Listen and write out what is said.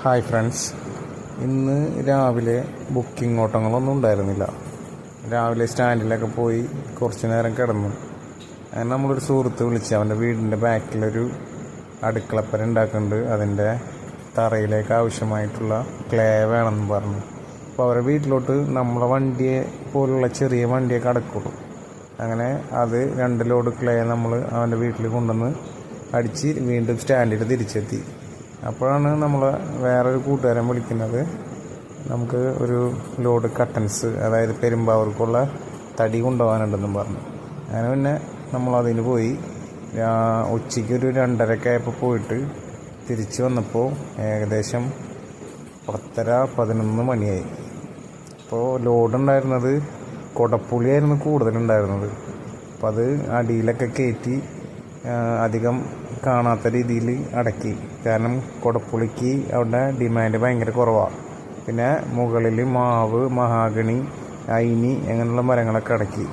Hi friends, ഇന്ന് രാവിലെ booking ഓട്ടങ്ങളൊന്നും ഉണ്ടായിരുന്നില്ല. രാവിലെ സ്റ്റാൻഡിലൊക്കെ പോയി കുറച്ച് നേരം കിടന്നു. അങ്ങനെ നമ്മളൊരു സുഹൃത്ത് വിളിച്ച് അവൻ്റെ വീടിൻ്റെ ബാക്കിലൊരു അടുക്കളപ്പര ഉണ്ടാക്കുന്നുണ്ട്. അതിൻ്റെ തറയിലേക്ക് ആവശ്യമായിട്ടുള്ള ക്ലേ വേണമെന്ന് പറഞ്ഞു. അപ്പോൾ അവരുടെ വീട്ടിലോട്ട് നമ്മളെ വണ്ടിയെ പോലുള്ള ചെറിയ വണ്ടിയൊക്കെ അടക്കുള്ളൂ. അങ്ങനെ അത് 2 ലോഡ് ക്ലേ നമ്മൾ അവൻ്റെ വീട്ടിൽ കൊണ്ടുവന്ന് അടിച്ച് വീണ്ടും സ്റ്റാൻഡിൽ തിരിച്ചെത്തി. അപ്പോഴാണ് നമ്മൾ വേറൊരു കൂട്ടുകാരൻ വിളിക്കുന്നത്, നമുക്ക് ഒരു ലോഡ് കട്ടൻസ്, അതായത് പെരുമ്പാവൂർക്കുള്ള തടി കൊണ്ടുപോകാനുണ്ടെന്നും പറഞ്ഞു. അങ്ങനെ പിന്നെ നമ്മളതിന് പോയി. ഉച്ചയ്ക്കൊരു 2:30 ആയപ്പോൾ പോയിട്ട് തിരിച്ച് വന്നപ്പോൾ ഏകദേശം 10:30-11 മണിയായി. അപ്പോൾ ലോഡുണ്ടായിരുന്നത് കൊടപ്പുളിയായിരുന്നു കൂടുതലുണ്ടായിരുന്നത്. അപ്പോൾ അത് അടിയിലൊക്കെ കയറ്റി അധികം കാണാത്ത രീതിയിൽ അടക്കി. കാരണം കൊടപ്പുളിക്ക് അവിടെ ഡിമാൻഡ് ഭയങ്കര കുറവാണ്. പിന്നെ മുകളിൽ മാവ്, മഹാഗണി, ഐനി അങ്ങനെയുള്ള മരങ്ങളൊക്കെ അടക്കി.